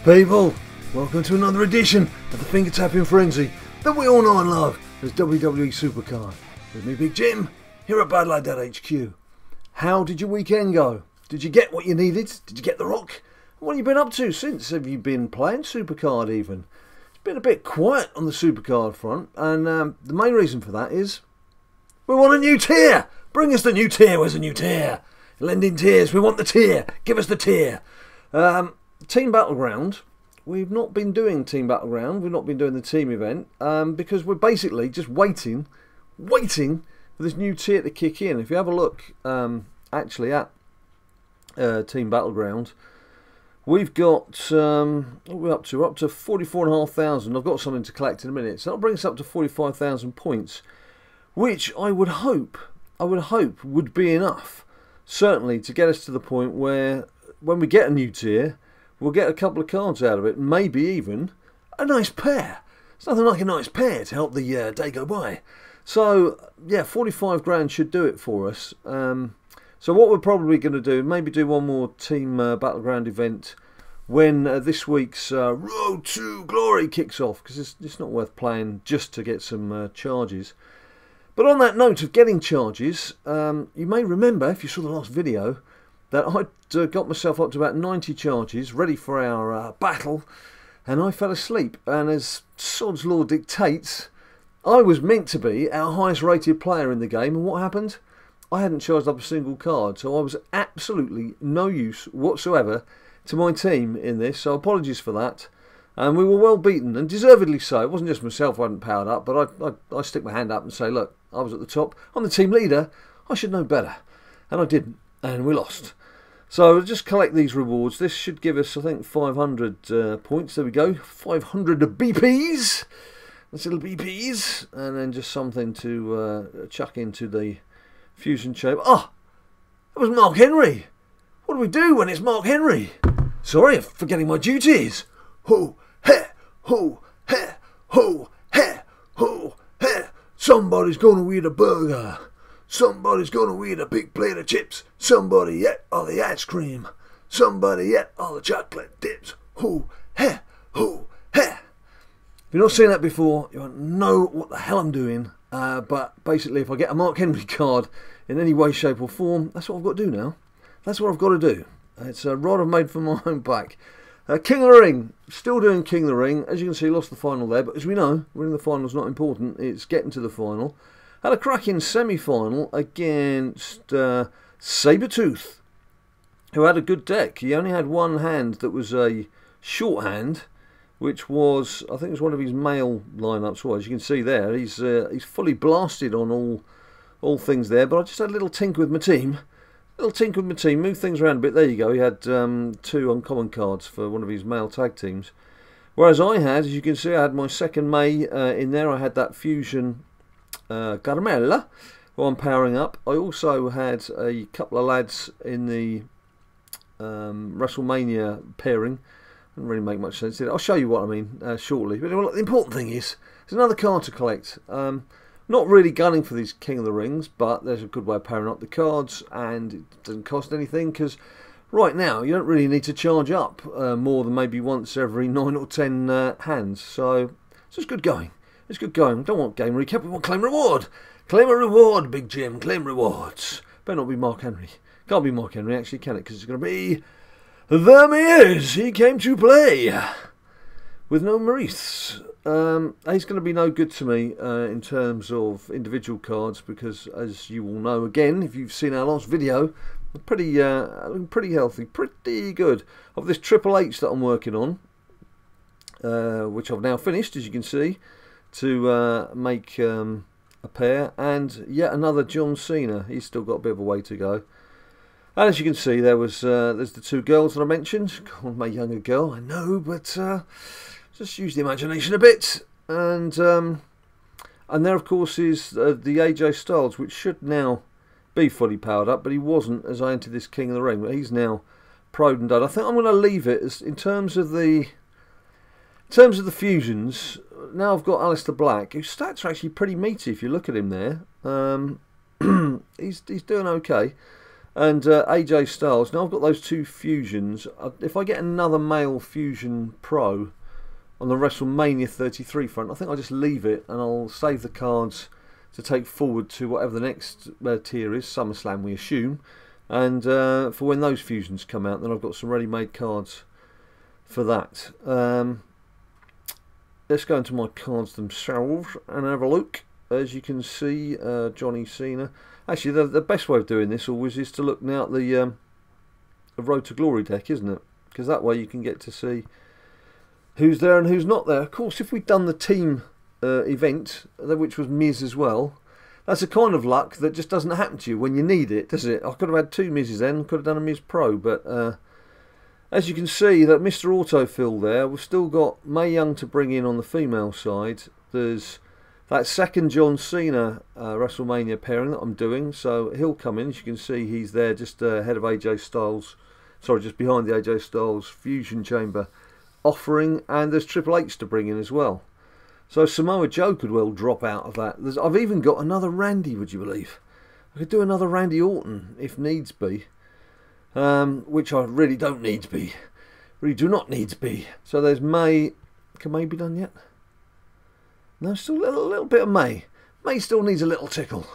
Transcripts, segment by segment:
People, welcome to another edition of the finger tapping frenzy that we all know and love as WWE SuperCard. With me, Big Jim, here at BadLadDad HQ. How did your weekend go? Did you get what you needed? Did you get the rock? What have you been up to since? Have you been playing SuperCard even? It's been a bit quiet on the SuperCard front, and the main reason for that is we want a new tier. Bring us the new tier. Where's the new tier? Lend in tiers. We want the tier. Give us the tier. Team Battleground. We've not been doing Team Battleground. We've not been doing the team event because we're basically just waiting for this new tier to kick in. If you have a look actually at Team Battleground, we've got what are we up to? We're up to 44,500. I've got something to collect in a minute, so that'll bring us up to 45,000 points, which I would hope would be enough, certainly, to get us to the point where when we get a new tier, we'll get a couple of cards out of it, maybe even a nice pair. It's nothing like a nice pair to help the day go by. So, yeah, 45 grand should do it for us. So what we're probably going to do, maybe do one more Team Battleground event when this week's Road to Glory kicks off, because it's not worth playing just to get some charges. But on that note of getting charges, you may remember, if you saw the last video, that I'd got myself up to about 90 charges, ready for our battle, and I fell asleep. And as Sod's Law dictates, I was meant to be our highest rated player in the game, and what happened? I hadn't charged up a single card, so I was absolutely no use whatsoever to my team in this, so apologies for that. And we were well beaten, and deservedly so. It wasn't just myself who hadn't powered up, but I stick my hand up and say, look, I was at the top. I'm the team leader. I should know better. And I didn't, and we lost. So we'll just collect these rewards. This should give us, I think, 500 points. There we go. 500 BPs. That's little BPs. And then just something to chuck into the fusion chamber. Oh, that was Mark Henry. What do we do when it's Mark Henry? Sorry, I'm forgetting my duties. Ho, he, ho, he, ho, he, ho, he. Somebody's gonna eat a burger. Somebody's gonna eat a big plate of chips. Somebody ate all the ice cream. Somebody ate all the chocolate dips. Ho, he, ho, he. If you've not seen that before, you won't know what the hell I'm doing. But basically, if I get a Mark Henry card in any way, shape or form, that's what I've got to do now. That's what I've got to do. It's a rod I've made for my own back. King of the Ring. Still doing King of the Ring. As you can see, lost the final there. But as we know, winning the final is not important. It's getting to the final. Had a cracking semi-final against Sabretooth, who had a good deck. He only had one hand that was a shorthand, which was, I think it was one of his male lineups. Well, as you can see there, he's fully blasted on all things there. But I just had a little tinker with my team. Move things around a bit. There you go. He had 2 uncommon cards for one of his male tag teams. Whereas I had, as you can see, I had my second May in there. I had that fusion Carmella, who I'm powering up. I also had a couple of lads in the WrestleMania pairing. Doesn't really make much sense, did it? I'll show you what I mean shortly. But the important thing is, there's another card to collect. Not really gunning for these King of the Rings, but there's a good way of powering up the cards, and it doesn't cost anything, because right now you don't really need to charge up more than maybe once every 9 or 10 hands. So it's good going. It's good going. We don't want game recap, we want claim reward. Claim a reward, Big Jim. Claim rewards. Better not be Mark Henry. Can't be Mark Henry, actually, can it? Because it's going to be The Miz. He came to play with no Maurice. He's going to be no good to me in terms of individual cards, because, as you all know, again, if you've seen our last video, pretty healthy, pretty good. Of this Triple H that I'm working on, which I've now finished, as you can see, to make a pair, and yet another John Cena. He's still got a bit of a way to go. And as you can see, there's the 2 girls that I mentioned. God, my younger girl, I know, but just use the imagination a bit. And there, of course, is the AJ Styles, which should now be fully powered up, but he wasn't as I entered this King of the Ring. But he's now proed and done. I think I'm going to leave it as in terms of the fusions. Now I've got Aleister Black, whose stats are actually pretty meaty if you look at him there. He's doing okay. And AJ Styles. Now I've got those two fusions. If I get another male Fusion Pro on the WrestleMania 33 front, I think I'll just leave it and I'll save the cards to take forward to whatever the next tier is, SummerSlam we assume. And for when those fusions come out, then I've got some ready-made cards for that. Let's go into my cards themselves and have a look. As you can see, Johnny Cena. Actually, the best way of doing this always is to look now at the Road to Glory deck, isn't it? Because that way you can get to see who's there and who's not there. Of course, if we'd done the team event, which was Miz as well, that's a kind of luck that just doesn't happen to you when you need it, does it? I could have had two Miz's then, could have done a Miz Pro, but as you can see, that Mr. Autofill there, we've still got Mae Young to bring in on the female side. There's that second John Cena WrestleMania pairing that I'm doing, so he'll come in. As you can see, he's there just ahead of AJ Styles, sorry, just behind the AJ Styles Fusion Chamber offering, and there's Triple H to bring in as well. So Samoa Joe could well drop out of that. I've even got another Randy, would you believe? I could do another Randy Orton if needs be, which I really don't need to be. Really do not need to be. So there's May. Can May be done yet? No, still a little bit of May. May still needs a little tickle.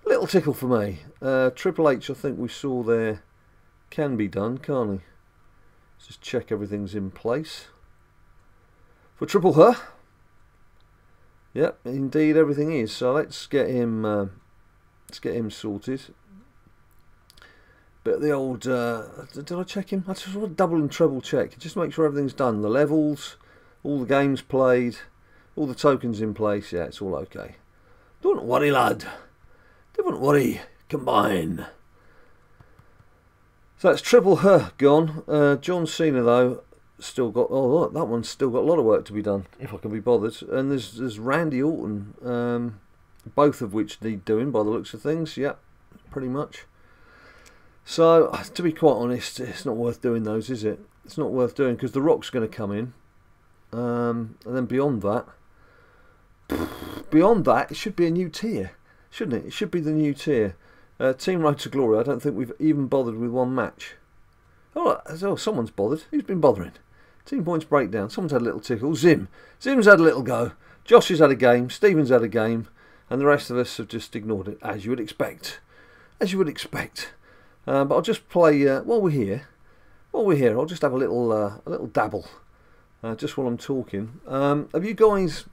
A little tickle for May. Triple H, I think we saw there, can be done, can't he? Let's just check everything's in place. For Triple Her. Yep, indeed everything is. So let's get him sorted. But the old, did I check him? I just want to double and treble check. Just make sure everything's done. The levels, all the games played, all the tokens in place. Yeah, it's all okay. Don't worry, lad. Don't worry. Combine. So that's Triple Her gone. John Cena though, still got, oh look, that one's still got a lot of work to be done, if I can be bothered. And there's Randy Orton, both of which need doing by the looks of things. Yep, pretty much. So to be quite honest, it's not worth doing those, is it? It's not worth doing because The Rock's going to come in, and then beyond that, it should be a new tier, shouldn't it? It should be the new tier. Team Road to Glory, I don't think we've even bothered with one match. Oh, someone's bothered. Who's been bothering? Team points breakdown. Someone's had a little tickle. Zim's had a little go. Josh has had a game. Stephen's had a game. And the rest of us have just ignored it, as you would expect. As you would expect. But I'll just play, while we're here, I'll just have a little dabble. Just while I'm talking. Have you guys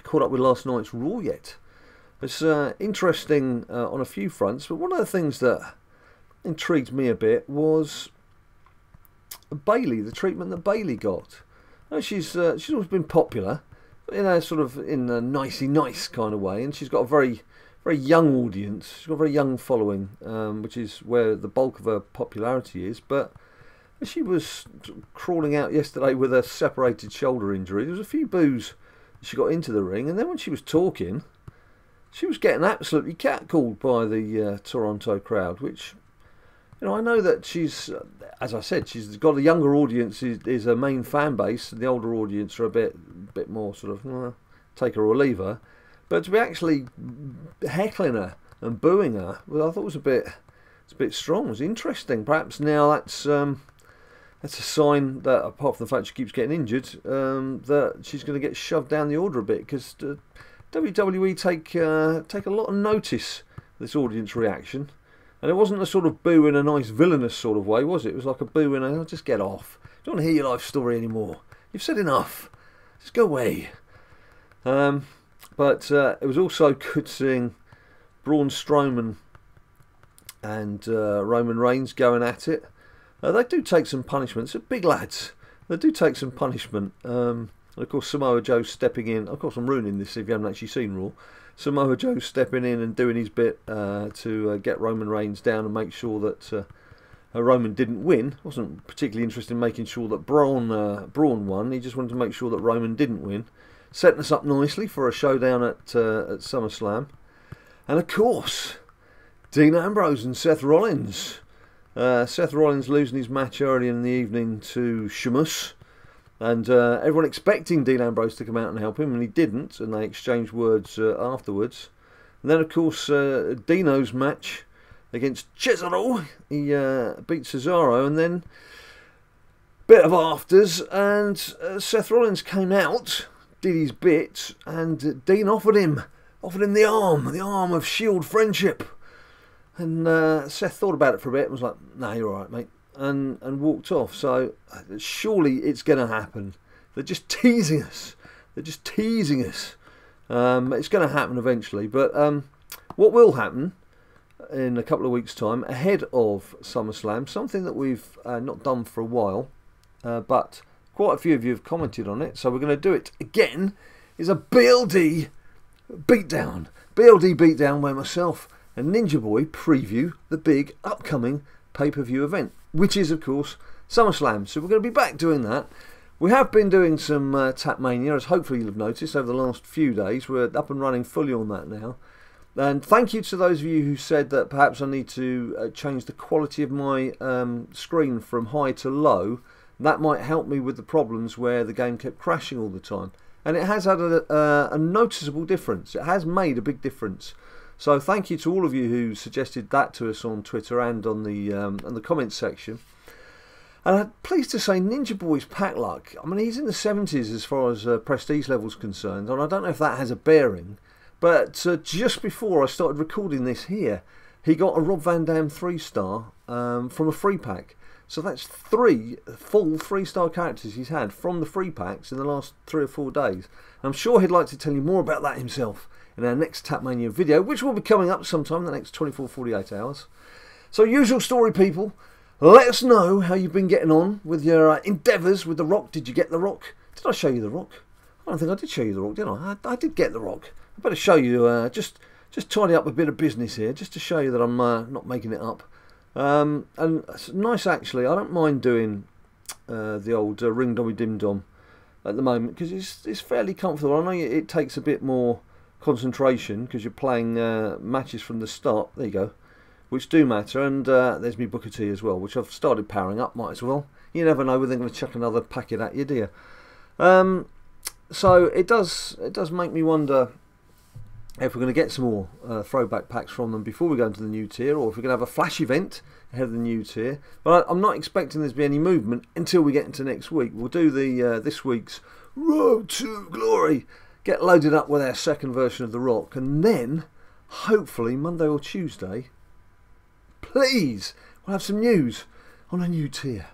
caught up with last night's Raw yet? It's interesting on a few fronts, but one of the things that intrigued me a bit was Bayley, the treatment that Bayley got. She's always been popular, sort of in a nicey nice kind of way, and she's got a very young audience. She's got a very young following, which is where the bulk of her popularity is. But she was crawling out yesterday with a separated shoulder injury. There was a few boos. She got into the ring, and then when she was talking, she was getting absolutely catcalled by the Toronto crowd, which, I know that she's, as I said, she's got a younger audience, is her main fan base, and the older audience are a bit more sort of, take her or leave her. But to be actually heckling her and booing her, well, I thought it's a bit strong. It was interesting. Perhaps now that's a sign that, apart from the fact she keeps getting injured, that she's going to get shoved down the order a bit, because WWE take a lot of notice of this audience reaction. And it wasn't a sort of boo in a nice villainous sort of way, was it? It was like a boo in a, just get off. I don't want to hear your life story anymore. You've said enough. Just go away. But it was also good seeing Braun Strowman and Roman Reigns going at it. They do take some punishment. They're big lads. They do take some punishment. And of course, Samoa Joe stepping in. Of course, I'm ruining this if you haven't actually seen Raw. Samoa Joe stepping in and doing his bit to get Roman Reigns down and make sure that Roman didn't win. Wasn't particularly interested in making sure that Braun won. He just wanted to make sure that Roman didn't win. Setting us up nicely for a showdown at SummerSlam. And of course, Dean Ambrose and Seth Rollins. Seth Rollins losing his match early in the evening to Sheamus. And everyone expecting Dean Ambrose to come out and help him, and he didn't, and they exchanged words afterwards. And then, of course, Dino's match against Cesaro. He beat Cesaro, and then bit of afters, and Seth Rollins came out, did his bit, and Dean offered him the arm of Shield friendship. And Seth thought about it for a bit and was like, "Nah, you're all right, mate," and walked off. So surely it's going to happen. They're just teasing us. It's going to happen eventually. But what will happen in a couple of weeks' time, ahead of SummerSlam, something that we've not done for a while, but quite a few of you have commented on it, so we're going to do it again, is a BLD beatdown. BLD beatdown where myself and Ninja Boy preview the big upcoming pay-per-view event, which is, of course, SummerSlam. So we're going to be back doing that. We have been doing some Tapmania, as hopefully you'll have noticed over the last few days. We're up and running fully on that now. And thank you to those of you who said that perhaps I need to change the quality of my screen from high to low. That might help me with the problems where the game kept crashing all the time. And it has had a noticeable difference. It has made a big difference. So thank you to all of you who suggested that to us on Twitter and on the comments section. And I'm pleased to say Ninja Boy's pack luck, I mean, he's in the 70s as far as prestige levels concerned. And I don't know if that has a bearing. But just before I started recording this here, he got a Rob Van Dam 3-star from a free pack. So that's 3 full 3-star characters he's had from the free packs in the last 3 or 4 days. I'm sure he'd like to tell you more about that himself in our next Tapmania video, which will be coming up sometime in the next 24-48 hours. So usual story, people. Let us know how you've been getting on with your endeavours with The Rock. Did you get The Rock? Did I show you The Rock? I don't think I did show you The Rock, did I? I did get The Rock. I better show you, just tidy up a bit of business here, just to show you that I'm not making it up. And it's nice, actually. I don't mind doing the old ring dommy dim dom at the moment, because it's fairly comfortable. I know it takes a bit more concentration because you're playing matches from the start. There you go, which do matter. And there's me Booker T as well, which I've started powering up. Might as well. You never know when they're going to chuck another packet at you, do you? So it does make me wonder if we're going to get some more throwback packs from them before we go into the new tier, or if we're going to have a flash event ahead of the new tier. But I'm not expecting there to be any movement until we get into next week. We'll do the this week's Road to Glory, get loaded up with our second version of The Rock, and then hopefully Monday or Tuesday, please, we'll have some news on a new tier.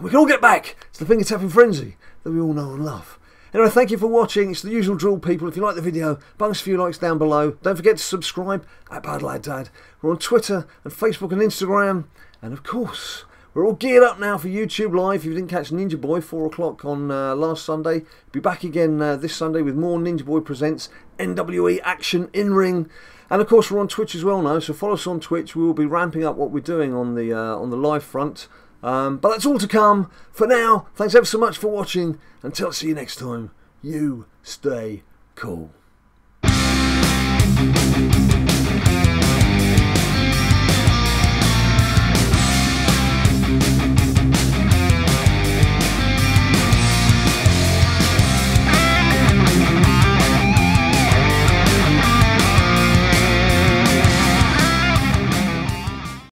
We can all get back to the finger tapping frenzy that we all know and love. Anyway, thank you for watching. It's the usual drill, people. If you like the video, bung us a few likes down below. Don't forget to subscribe at BadLadDad. We're on Twitter and Facebook and Instagram. And of course, we're all geared up now for YouTube Live. If you didn't catch Ninja Boy, 4 o'clock on last Sunday. Be back again this Sunday with more Ninja Boy Presents NWE Action in Ring. And of course, we're on Twitch as well now. So follow us on Twitch. We will be ramping up what we're doing on the live front. But that's all to come. For now, thanks ever so much for watching. Until I see you next time, you stay cool.